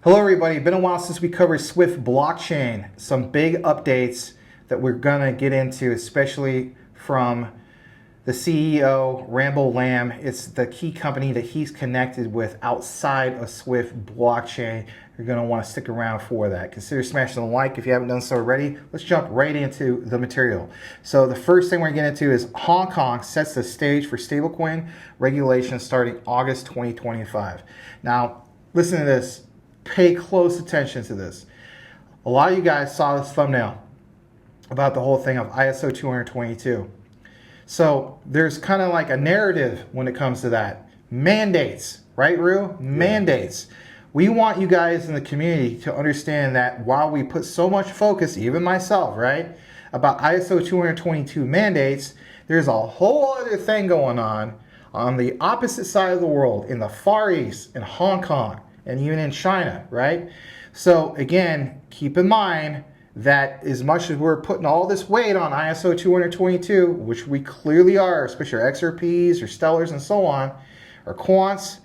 Hello everybody, been a while since we covered SWIFT blockchain. Some big updates that we're gonna get into, especially from the CEO, Rambo Lamb. It's the key company that he's connected with outside of SWIFT blockchain. You're gonna wanna stick around for that. Consider smashing the like if you haven't done so already. Let's jump right into the material. So the first thing we're gonna get into is Hong Kong sets the stage for stablecoin regulation starting August 2025. Now, listen to this. Pay close attention to this. A lot of you guys saw this thumbnail about the whole thing of ISO 222. So there's kind of like a narrative when it comes to that. Mandates, right, Rue? Mandates. We want you guys in the community to understand that while we put so much focus, even myself, right, about ISO 222 mandates, there's a whole other thing going on the opposite side of the world, in the Far East, in Hong Kong, and even in China, right? So again, keep in mind that as much as we're putting all this weight on ISO 222, which we clearly are, especially our XRPs, or Stellars, and so on, or Quants,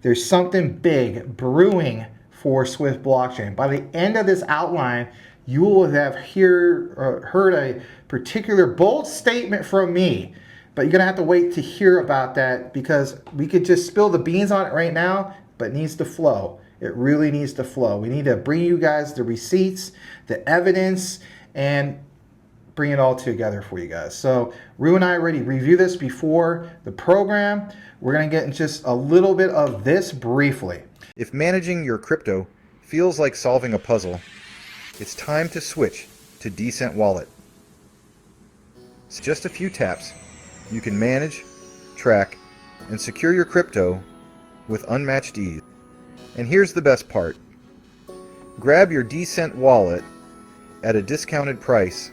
there's something big brewing for SWIFT blockchain. By the end of this outline, you will have heard a particular bold statement from me, but you're gonna have to wait to hear about that because we could just spill the beans on it right now, but it needs to flow. It really needs to flow. We need to bring you guys the receipts, the evidence, and bring it all together for you guys. So Rue and I already reviewed this before the program. We're gonna get in just a little bit of this briefly. If managing your crypto feels like solving a puzzle, it's time to switch to Decent Wallet. It's just a few taps. You can manage, track, and secure your crypto with unmatched ease. And here's the best part. Grab your Decent Wallet at a discounted price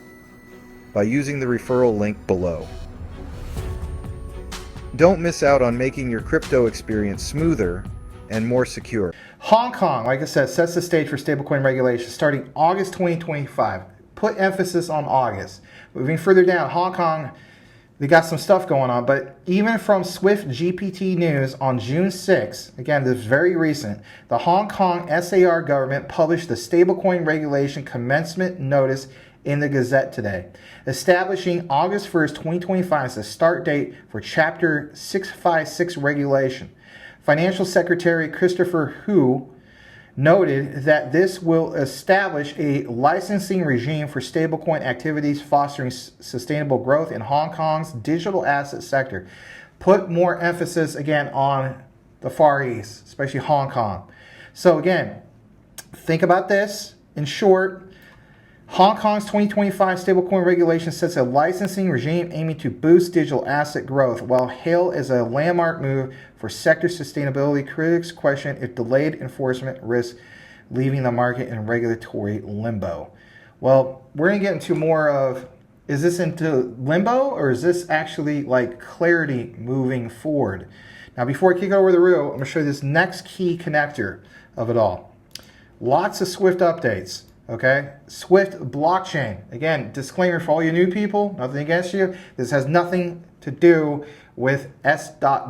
by using the referral link below. Don't miss out on making your crypto experience smoother and more secure. Hong Kong, like I said, sets the stage for stablecoin regulation starting August 2025. Put emphasis on August. Moving further down, Hong Kong, they got some stuff going on, but even from Swift GPT News on June 6, again, this is very recent, the Hong Kong SAR government published the stablecoin regulation commencement notice in the Gazette today, establishing August 1st, 2025 as the start date for Chapter 656 regulation. Financial Secretary Christopher Hu noted that this will establish a licensing regime for stablecoin activities fostering sustainable growth in Hong Kong's digital asset sector. Put more emphasis again on the Far East, especially Hong Kong. So again, think about this. In short, Hong Kong's 2025 stablecoin regulation sets a licensing regime aiming to boost digital asset growth, while hailed as a landmark move for sector sustainability. Critics question if delayed enforcement risks leaving the market in regulatory limbo. Well, we're going to get into more of, is this into limbo or is this actually like clarity moving forward? Now, before I kick it over the Rue, I'm going to show you this next key connector of it all. Lots of Swift updates. Okay, Swift blockchain. Again, disclaimer for all you new people, nothing against you. This has nothing to do with S.W.I.F.T,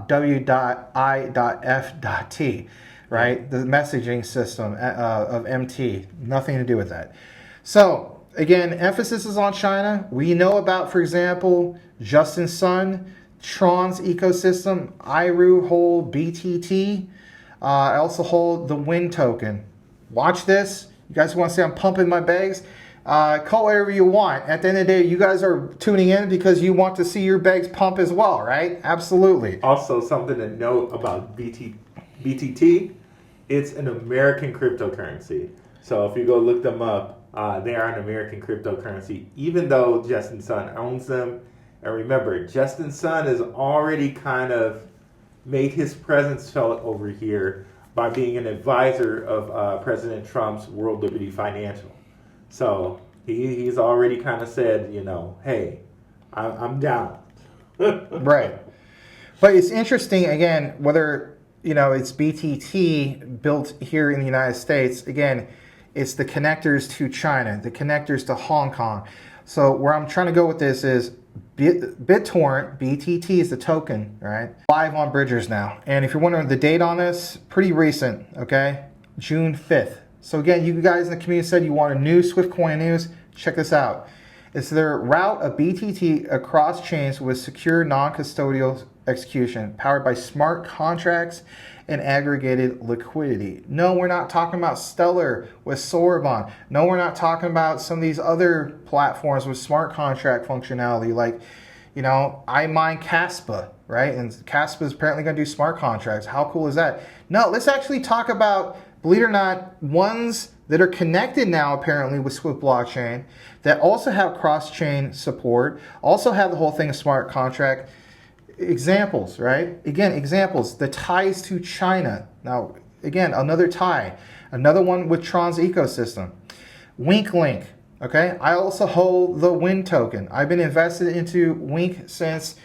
right? The messaging system of MT. Nothing to do with that. So, again, emphasis is on China. We know about, for example, Justin Sun, Tron's ecosystem. IRU hold BTT. I also hold the WIN token. Watch this. You guys want to say I'm pumping my bags? Call whatever you want. At the end of the day, you guys are tuning in because you want to see your bags pump as well, right? Absolutely. Also, something to note about BTT, it's an American cryptocurrency. So if you go look them up, they are an American cryptocurrency, even though Justin Sun owns them. And remember, Justin Sun has already kind of made his presence felt over here by being an advisor of President Trump's World Liberty Financial. So he's already kind of said, you know, hey, I'm down. Right. But it's interesting, again, whether, you know, it's BTT built here in the United States, again, it's the connectors to China, the connectors to Hong Kong. So where I'm trying to go with this is BitTorrent, BTT is the token, right? Live on Bridgers now. And if you're wondering the date on this, pretty recent, okay? June 5th. So again, you guys in the community said you want a new Swift coin news. Check this out. It's their route of BTT across chains with secure non-custodial execution, powered by smart contracts and aggregated liquidity. No, we're not talking about Stellar with Sorbonne. No, we're not talking about some of these other platforms with smart contract functionality, like, you know, I mine Caspa, right? And Caspa is apparently going to do smart contracts. How cool is that? No, let's actually talk about, believe it or not, ones that are connected now apparently with Swift blockchain that also have cross-chain support, also have the whole thing of smart contract. Examples, right? Again, examples, the ties to China. Now, again, another tie, another one with Tron's ecosystem. Wink Link, okay? I also hold the WIN token. I've been invested into Wink since,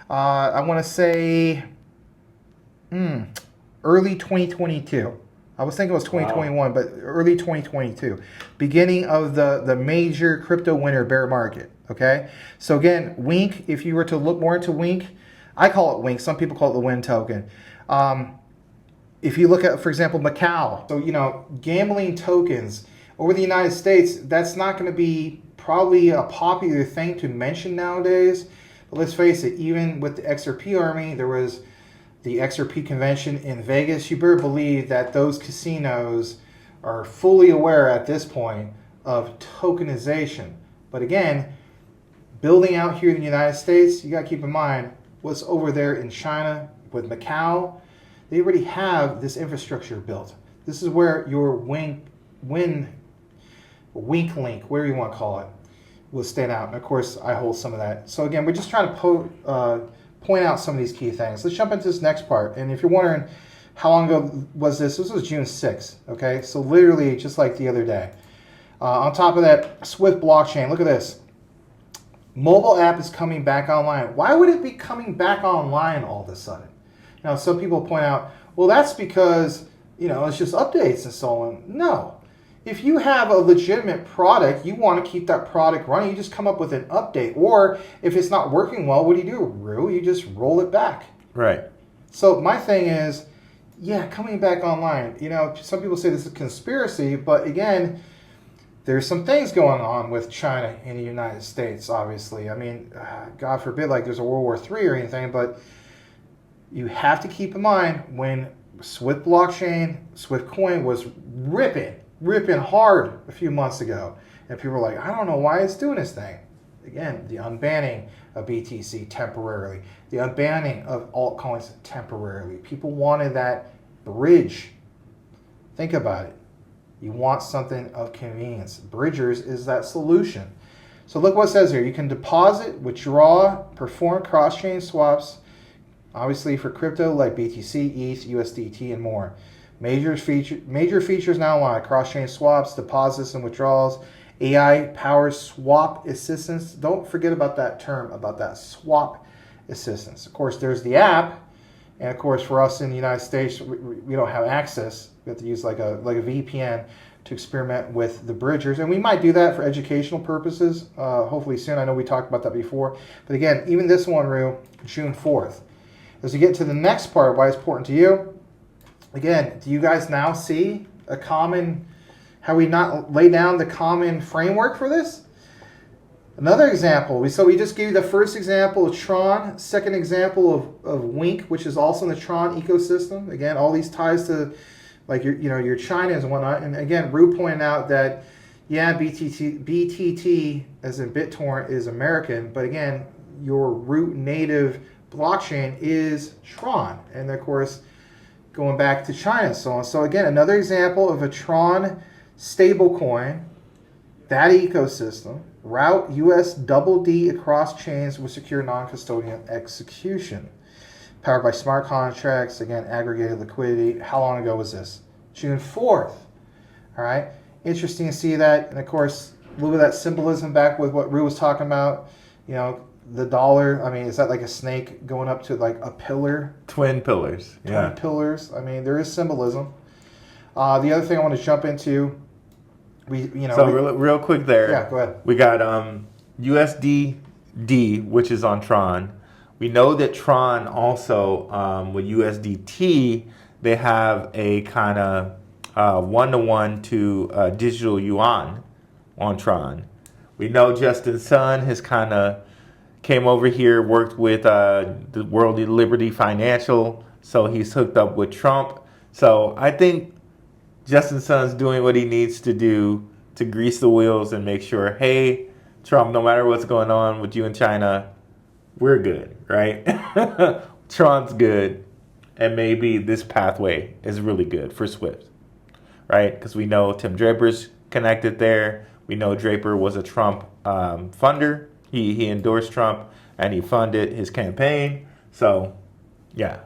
I want to say, early 2022. I was thinking it was 2021, wow, but early 2022. Beginning of the major crypto winter bear market, okay? So again, Wink, if you were to look more into Wink, I call it Wink. Some people call it the WIN token. If you look at, for example, Macau, so, you know, gambling tokens over the United States, that's not going to be probably a popular thing to mention nowadays. But let's face it, even with the XRP army, there was the XRP convention in Vegas. You better believe that those casinos are fully aware at this point of tokenization. But again, building out here in the United States, you got to keep in mind what's over there in China with Macau. They already have this infrastructure built. This is where your Wink Link, whatever you want to call it, will stand out. And of course, I hold some of that. So again, we're just trying to point out some of these key things. Let's jump into this next part. And if you're wondering how long ago was this was June 6th, okay? So literally just like the other day. On top of that, Swift blockchain, look at this. Mobile app is coming back online. Why would it be coming back online all of a sudden? Now, some people point out, well, that's because, you know, it's just updates and so on. No. If you have a legitimate product, you want to keep that product running, you just come up with an update. Or if it's not working well, what do? Rue? You just roll it back. Right. So my thing is, yeah, coming back online. You know, some people say this is a conspiracy, but again, there's some things going on with China in the United States, obviously. I mean, God forbid, like there's a World War III or anything, but you have to keep in mind when Swift blockchain, Swift coin was ripping hard a few months ago. And people were like, I don't know why it's doing this thing. Again, the unbanning of BTC temporarily, the unbanning of altcoins temporarily. People wanted that bridge. Think about it. You want something of convenience. Bridgers is that solution. So look what it says here. You can deposit, withdraw, perform cross-chain swaps, obviously for crypto like BTC, ETH, USDT, and more. Major features now like cross-chain swaps, deposits and withdrawals, AI-powered swap assistance. Don't forget about that term, about that swap assistance. Of course, there's the app. And of course, for us in the United States, we don't have access. We have to use like a VPN to experiment with the bridgers. And we might do that for educational purposes, hopefully soon. I know we talked about that before. But again, even this one, Rue, June 4th. As we get to the next part, why it's important to you, again, do you guys now see a common, how we not lay down the common framework for this? Another example, so we just gave you the first example of Tron, second example of Wink, which is also in the Tron ecosystem. Again, all these ties to like your China and whatnot. And again, Rue pointed out that, yeah, BTT as in BitTorrent is American, but again, your root native blockchain is Tron. And of course, going back to China and so on. So again, another example of a Tron stablecoin, that ecosystem, route USDD across chains with secure non-custodial execution. Powered by smart contracts, again, aggregated liquidity. How long ago was this? June 4th. All right. Interesting to see that. And of course, a little bit of that symbolism back with what Rue was talking about. You know, the dollar, I mean, is that like a snake going up to like a pillar? Twin pillars. Twin pillars. I mean, there is symbolism. The other thing I want to jump into, real quick there. Yeah, go ahead. We got USDD, which is on Tron. We know that Tron also, with USDT, they have a kind of 1-to-1 to digital yuan on Tron. We know Justin Sun has kind of came over here, worked with the World Liberty Financial, so he's hooked up with Trump. So I think Justin Sun's doing what he needs to do to grease the wheels and make sure, hey, Trump, no matter what's going on with you in China, we're good, right? Tron's good, and maybe this pathway is really good for SWIFT, right? Because we know Tim Draper's connected there. We know Draper was a Trump funder. He endorsed Trump, and he funded his campaign. So, yeah.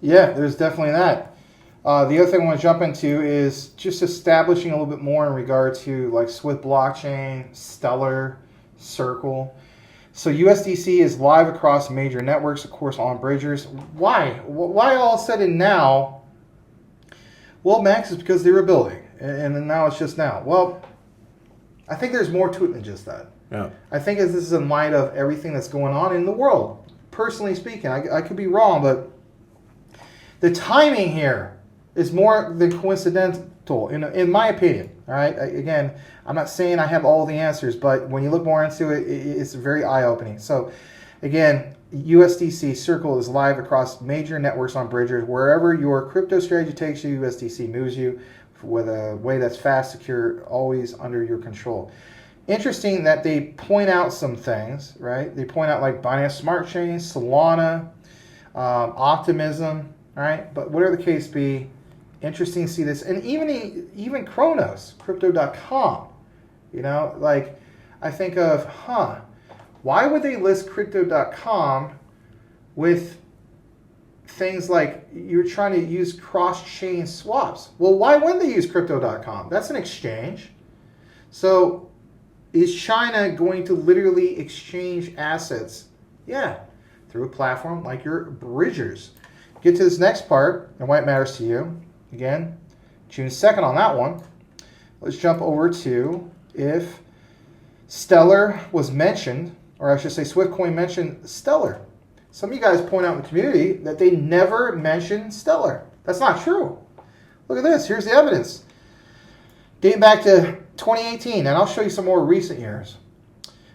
Yeah, there's definitely that. The other thing I want to jump into is just establishing a little bit more in regard to like Swift blockchain, Stellar, Circle. So USDC is live across major networks, of course, on bridgers. Why? Why all said and now? Well, Max, is because they were building, and now it's just now. Well, I think there's more to it than just that. Yeah. I think this is in light of everything that's going on in the world. Personally speaking, I could be wrong, but the timing here is more than coincidental, in my opinion. All right. Again, I'm not saying I have all the answers, but when you look more into it, it's very eye-opening. So, again, USDC Circle is live across major networks on bridgers. Wherever your crypto strategy takes you, USDC moves you with a way that's fast, secure, always under your control. Interesting that they point out some things, right? They point out like Binance Smart Chain, Solana, Optimism, right? But whatever the case be, interesting to see this. And even Kronos, Crypto.com, like I think of, why would they list Crypto.com with things like you're trying to use cross-chain swaps? Well, why wouldn't they use Crypto.com? That's an exchange. So is China going to literally exchange assets? Yeah, through a platform like your bridgers. Get to this next part and why it matters to you. Again, June 2nd on that one. Let's jump over to if Stellar was mentioned, or I should say SwiftCoin mentioned Stellar. Some of you guys point out in the community that they never mentioned Stellar. That's not true. Look at this. Here's the evidence. Dating back to 2018, and I'll show you some more recent years.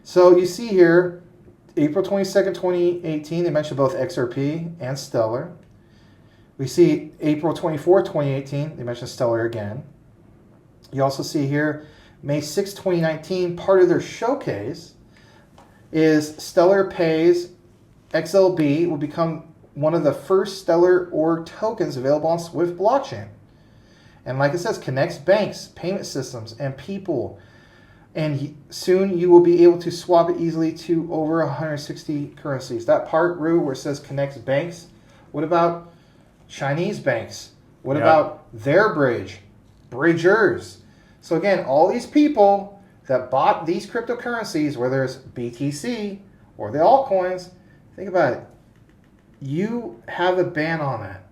So you see here, April 22nd, 2018, they mentioned both XRP and Stellar. We see April 24th, 2018, they mentioned Stellar again. You also see here, May 6, 2019, part of their showcase is Stellar pays XLB will become one of the first Stellar org tokens available on Swift blockchain. And like it says, connects banks, payment systems, and people. And soon you will be able to swap it easily to over 160 currencies. That part, Rue, where it says connects banks, what about Chinese banks? What about their bridgers? So again, all these people that bought these cryptocurrencies, whether it's BTC or the altcoins, think about it. You have a ban on that.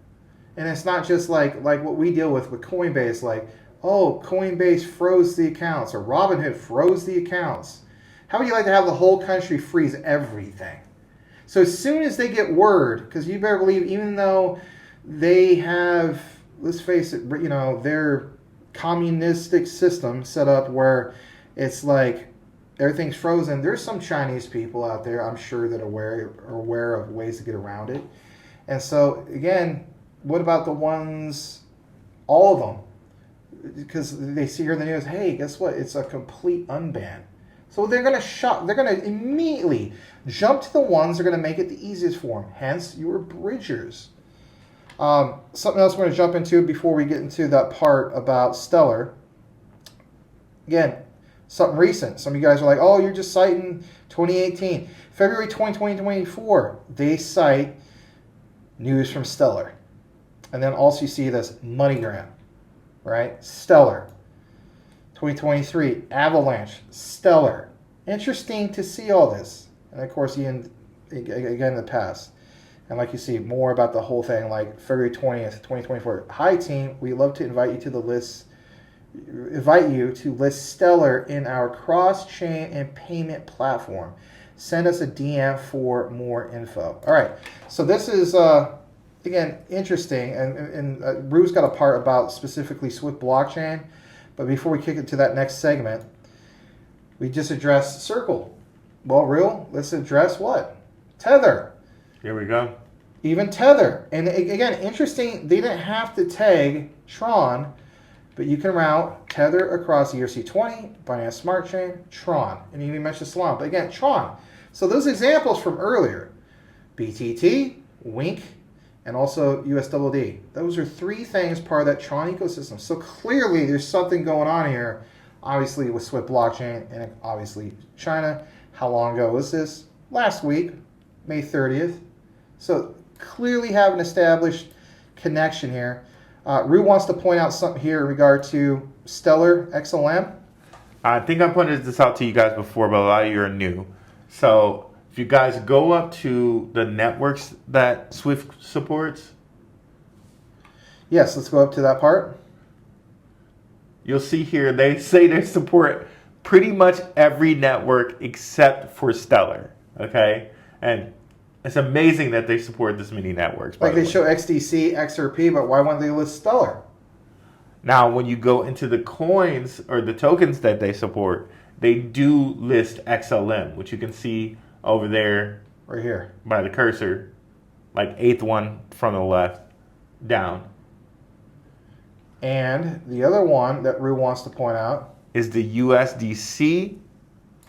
And it's not just like what we deal with Coinbase, like, oh, Coinbase froze the accounts, or Robinhood froze the accounts. How would you like to have the whole country freeze everything? So as soon as they get word, because you better believe, even though they have, let's face it, their communistic system set up where it's like everything's frozen, there's some Chinese people out there, I'm sure, that are aware of ways to get around it. And so, again, what about the ones, all of them? Because they see here in the news, hey, guess what? It's a complete unban. So they're going to immediately jump to the ones that are going to make it the easiest for them. Hence, your bridgers. Something else we're going to jump into before we get into that part about Stellar. Again, something recent. Some of you guys are like, oh, you're just citing 2018. February 20, 2024, they cite news from Stellar. And then also you see this MoneyGram, right? Stellar. 2023, Avalanche, Stellar. Interesting to see all this. And of course, again, in the past. And like you see, more about the whole thing, like February 20th, 2024. Hi, team. We love to invite you to list Stellar in our cross-chain and payment platform. Send us a DM for more info. All right. So this is again, interesting, and Rue's got a part about specifically Swift blockchain, but before we kick it to that next segment, we just addressed Circle. Well, Rue, let's address what? Tether. Here we go. Even Tether. And again, interesting, they didn't have to tag Tron, but you can route Tether across ERC20, Binance Smart Chain, Tron. And you even mentioned Solana. But again, Tron. So those examples from earlier, BTT, Wink, and also USDD. Those are three things part of that Tron ecosystem. So clearly there's something going on here, obviously with Swift blockchain and obviously China. How long ago was this? Last week, May 30th. So clearly have an established connection here. Rue wants to point out something here in regard to Stellar XLM. I think I pointed this out to you guys before, but a lot of you are new. So if you guys go up to the networks that Swift supports, yes, let's go up to that part. you'll see here they say they support pretty much every network except for Stellar. Okay, and it's amazing that they support this many networks. Like they show XDC, XRP, but why wouldn't they list Stellar? Now, when you go into the coins or the tokens that they support, they do list XLM, which you can see over there Right here. by the cursor, like 8th one from the left down, And the other one that Rue wants to point out. is the USDC,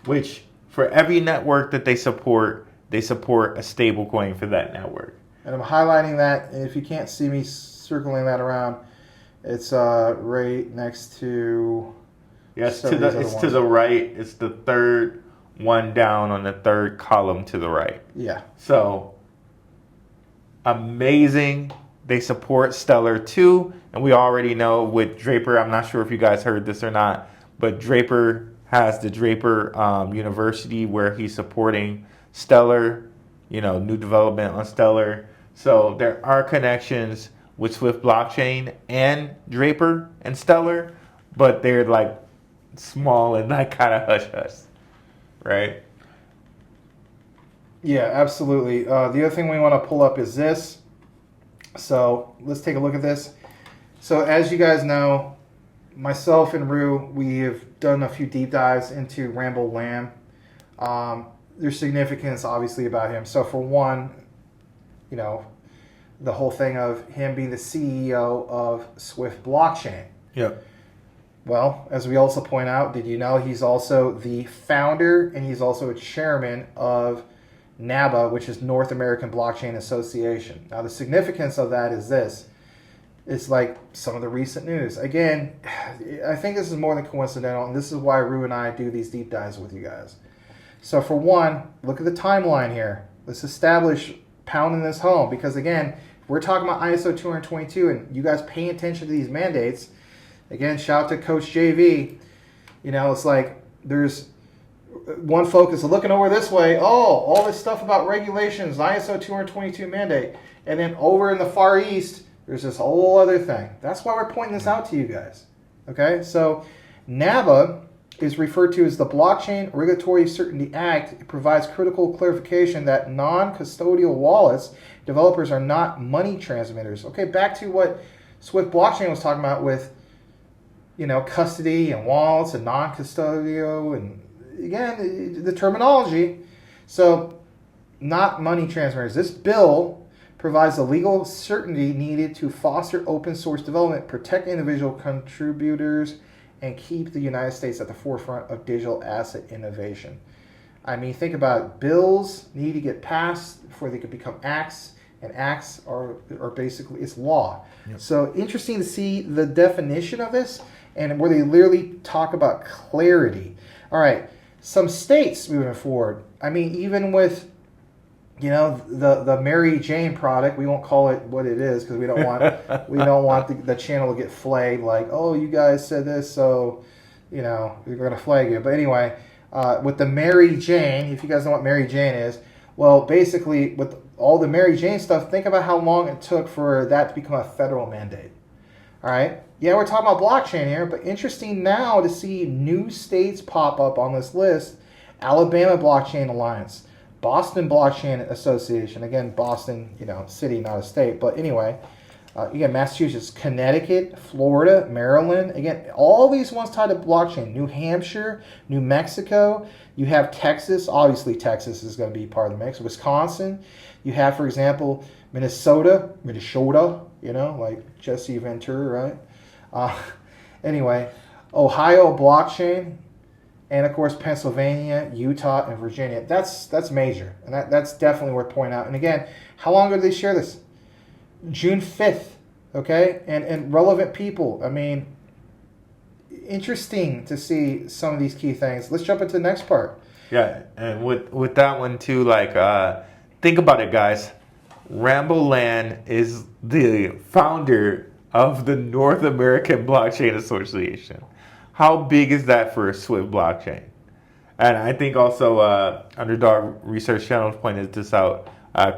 which for every network that they support a stablecoin for that network. And I'm highlighting that, and if you can't see me circling that around, it's right next to... Yes, some of these other it's to ones. the right. It's the third one down on the third column to the right. Yeah. So amazing. They support Stellar too, and we already know with Draper. I'm not sure if you guys heard this or not, but Draper has the Draper University where he's supporting Stellar. New development on Stellar. So there are connections with Swift blockchain and Draper and Stellar, but they're like small and like kind of hush hush, right? Yeah, absolutely. The other thing we want to pull up is this. So let's take a look at this. So as you guys know, myself and Rue, we have done a few deep dives into Rambo Lamb. There's significance obviously about him. So for one, the whole thing of him being the CEO of Swift blockchain. Yep. Well, as we also point out, did you know he's also the founder and he's also a chairman of NABA, which is North American Blockchain Association. Now, the significance of that is this. It's like some of the recent news. Again, I think this is more than coincidental, and this is why Rue and I do these deep dives with you guys. So for one, look at the timeline here. Let's establish pounding this home, because again, if we're talking about ISO 222 and you guys paying attention to these mandates, again, shout out to Coach JV. It's like there's one focus looking over this way. Oh, all this stuff about regulations, ISO 222 mandate. And then over in the Far East, there's this whole other thing. That's why we're pointing this out to you guys. Okay, so NABA is referred to as the Blockchain Regulatory Certainty Act. It provides critical clarification that non-custodial wallets developers are not money transmitters. Okay, back to what Swift Blockchain was talking about with, custody and wallets and non-custodial, and again, the terminology. So, not money transmitters. This bill provides the legal certainty needed to foster open source development, protect individual contributors, and keep the United States at the forefront of digital asset innovation. I mean, think about it. Bills need to get passed before they could become acts, and acts are basically, it's law. Yep. So interesting to see the definition of this, and where they literally talk about clarity. All right, some states moving forward. I mean, even with the Mary Jane product, we won't call it what it is because we don't want the channel to get flagged. Like, oh, you guys said this, so we're gonna flag you. But anyway, with the Mary Jane, if you guys know what Mary Jane is, well, basically with all the Mary Jane stuff, think about how long it took for that to become a federal mandate. All right, yeah, we're talking about blockchain here, but interesting now to see new states pop up on this list. Alabama Blockchain Alliance, Boston Blockchain Association. Again, Boston, city, not a state. But anyway, again, Massachusetts, Connecticut, Florida, Maryland. Again, all these ones tied to blockchain. New Hampshire, New Mexico. You have Texas. Obviously, Texas is going to be part of the mix. Wisconsin. You have, for example, Minnesota, like Jesse Ventura, right? Anyway, Ohio blockchain, and of course Pennsylvania, Utah, and Virginia. That's major, and that's definitely worth pointing out. And again, how long ago did they share this? June 5th, okay? And relevant people. I mean, interesting to see some of these key things. Let's jump into the next part. Yeah, and with that one too, like think about it, guys. Rambo Land is the founder of the North American Blockchain Association. How big is that for a Swift blockchain? And I think also Underdog Research Channel pointed this out.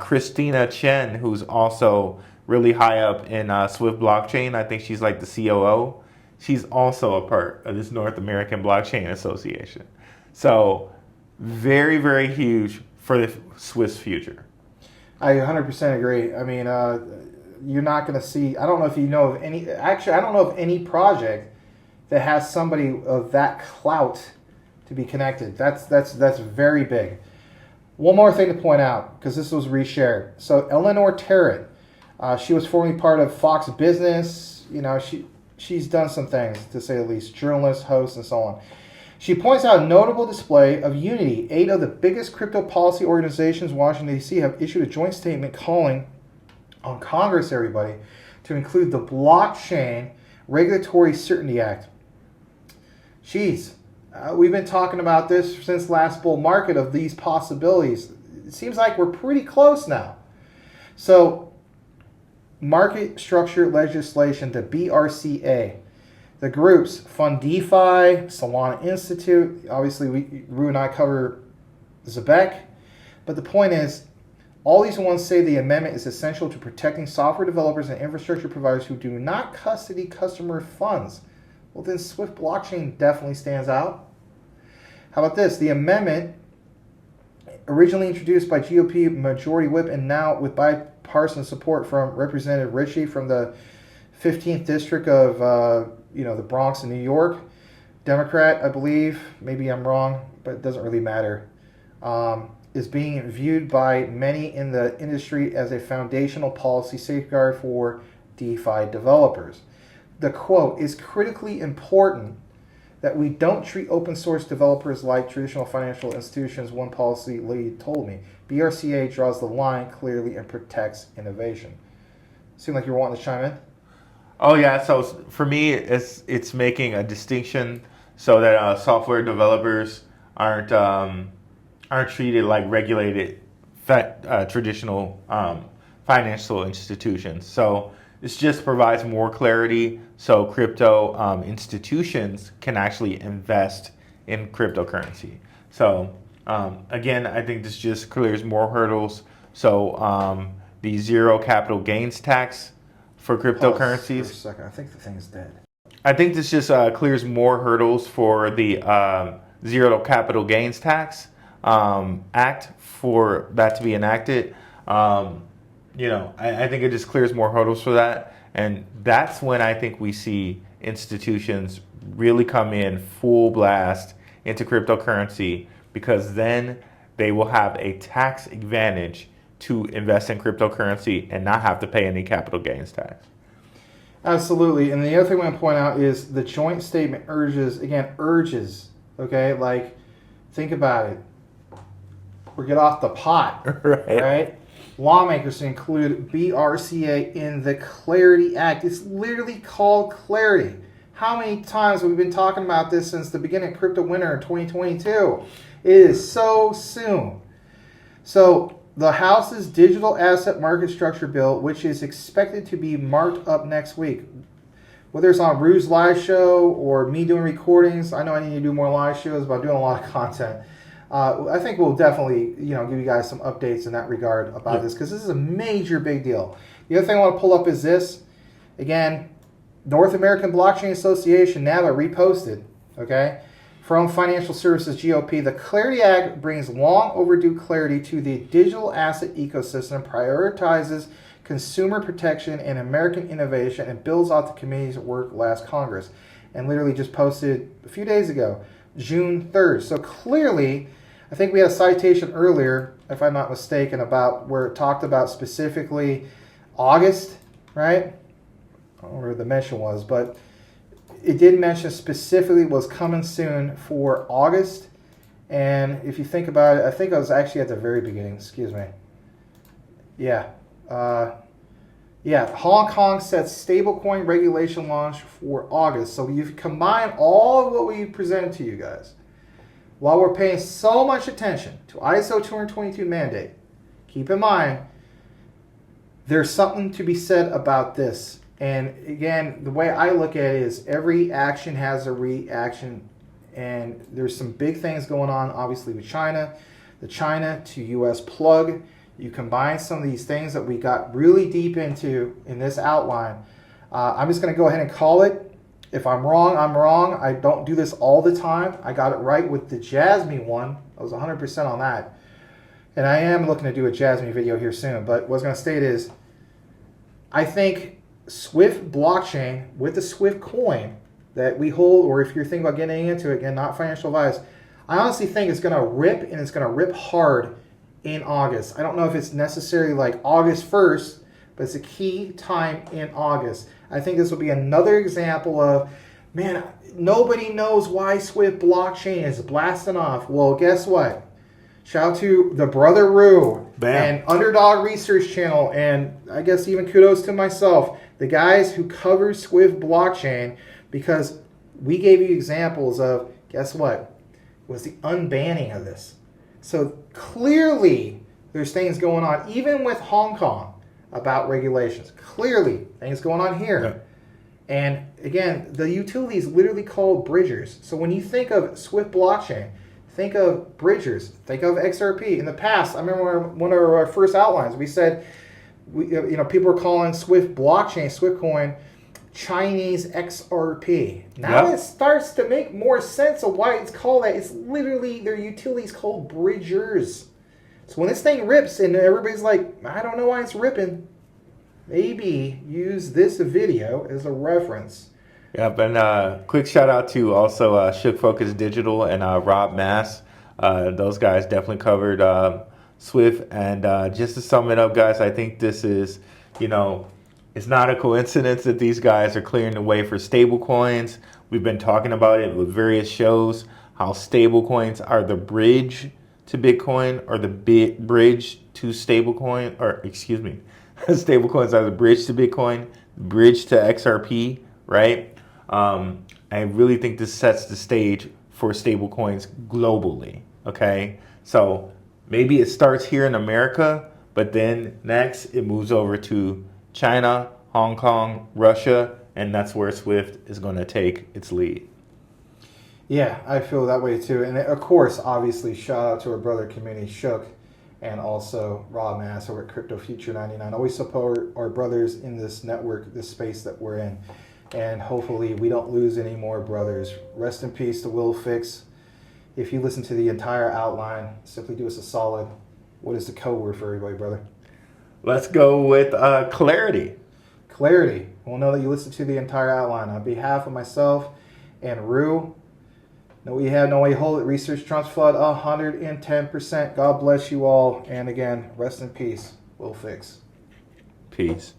Christina Chen, who's also really high up in Swift blockchain, I think she's like the COO. She's also a part of this North American Blockchain Association. So very, very huge for the Swift's future. I 100% agree. I mean, you're not going to see, I don't know if you know of any, actually, I don't know of any project that has somebody of that clout to be connected. That's very big. One more thing to point out, because this was reshared. So Eleanor Terrett, she was formerly part of Fox Business. She's done some things, to say the least, journalist, host, and so on. She points out a notable display of unity. 8 of the biggest crypto policy organizations in Washington, D.C. have issued a joint statement calling on Congress, everybody, to include the Blockchain Regulatory Certainty Act. Jeez, we've been talking about this since last bull market of these possibilities. It seems like we're pretty close now. So, market structure legislation, the BRCA. The groups, Fund DeFi, Solana Institute, obviously Rue and I cover Zebek, but the point is, all these ones say the amendment is essential to protecting software developers and infrastructure providers who do not custody customer funds. Well, then Swift blockchain definitely stands out. How about this? The amendment, originally introduced by GOP Majority Whip and now with bipartisan support from Representative Ritchie from the 15th District of the Bronx in New York, Democrat, I believe, maybe I'm wrong, but it doesn't really matter, is being viewed by many in the industry as a foundational policy safeguard for DeFi developers. The quote is critically important that we don't treat open source developers like traditional financial institutions, one policy lead told me. BRCA draws the line clearly and protects innovation. Seemed like you were wanting to chime in? Oh yeah, so for me, it's making a distinction so that software developers aren't treated like regulated traditional financial institutions. So this just provides more clarity, so crypto institutions can actually invest in cryptocurrency. So again, I think this just clears more hurdles. So the zero capital gains tax for cryptocurrencies. Pause for a second. I think the thing is dead. I think this just clears more hurdles for the zero capital gains tax act for that to be enacted. I think it just clears more hurdles for that. And that's when I think we see institutions really come in full blast into cryptocurrency, because then they will have a tax advantage to invest in cryptocurrency and not have to pay any capital gains tax. Absolutely. And the other thing I want to point out is the joint statement urges, okay? Like, think about it. Or get off the pot, right? Lawmakers to include BRCA in the Clarity Act. It's literally called Clarity. How many times have we been talking about this since the beginning of crypto winter in 2022? It is so soon. So the House's Digital Asset Market Structure Bill, which is expected to be marked up next week, whether it's on Rue's live show or me doing recordings. I know I need to do more live shows, but I'm doing a lot of content. I think we'll definitely, give you guys some updates in that regard about this, because this is a major big deal. The other thing I want to pull up is this. Again, North American Blockchain Association, NABA, reposted, okay? From Financial Services GOP, the Clarity Act brings long overdue clarity to the digital asset ecosystem, prioritizes consumer protection and American innovation, and builds out the committee's work last Congress. And literally just posted a few days ago, June 3rd. So clearly, I think we had a citation earlier, if I'm not mistaken, about where it talked about specifically August, right? I don't know where the mention was, but it did mention specifically was coming soon for August. And if you think about it, I think I was actually at the very beginning, excuse me. Yeah. Hong Kong sets stablecoin regulation launch for August. So you combine all of what we presented to you guys, while we're paying so much attention to ISO 222 mandate, keep in mind, there's something to be said about this. And again, the way I look at it is every action has a reaction. And there's some big things going on, obviously, with China, the China to U.S. plug. You combine some of these things that we got really deep into in this outline. I'm just going to go ahead and call it. If I'm wrong, I'm wrong. I don't do this all the time. I got it right with the Jasmine one. I was 100% on that. And I am looking to do a Jasmine video here soon. But what I was going to state is, I think Swift blockchain with the Swift coin that we hold, or if you're thinking about getting into it, again, not financial advice, I honestly think it's going to rip, and it's going to rip hard in August. I don't know if it's necessarily like August 1st, but it's a key time in August. I think this will be another example of, man, nobody knows why Swift blockchain is blasting off. Well, guess what? Shout out to the brother Rue and Underdog Research Channel, and I guess even kudos to myself, the guys who cover Swift blockchain, because we gave you examples of, guess what? It was the unbanning of this. So clearly there's things going on, even with Hong Kong, about regulations. Clearly things going on here. Yeah. And again, the utility is literally called bridgers. So when you think of Swift blockchain, think of bridgers, think of XRP. In the past, I remember one of our first outlines, we said, people were calling Swift blockchain, Swift coin, Chinese XRP. Now It starts to make more sense of why it's called that. It's literally, their utility is called bridgers. So when this thing rips and everybody's like, I don't know why it's ripping, maybe use this video as a reference. Yep, and quick shout out to also Shook Focus Digital and Rob Mass. Those guys definitely covered Swift. And just to sum it up, guys, I think this is, it's not a coincidence that these guys are clearing the way for stable coins. We've been talking about it with various shows, how stable coins are the bridge to Bitcoin, or the bridge to stablecoin, or excuse me, stable coins are the bridge to Bitcoin, bridge to XRP, right? I really think this sets the stage for stable coins globally, okay? So maybe it starts here in America, but then next it moves over to China, Hong Kong, Russia, and that's where Swift is going to take its lead. Yeah, I feel that way too. And of course, obviously, shout out to our brother community, Shook, and also Rob Mass over at Crypto Future 99. Always support our brothers in this network, this space that we're in. And hopefully we don't lose any more brothers. Rest in peace to Will Fix. If you listen to the entire outline, simply do us a solid. What is the code word for everybody, brother? Let's go with clarity. Clarity. We'll know that you listened to the entire outline. On behalf of myself and Rue, know what you have, know what you hold it. Research Trumps Flood 110%. God bless you all. And again, rest in peace. Will Fix. Peace.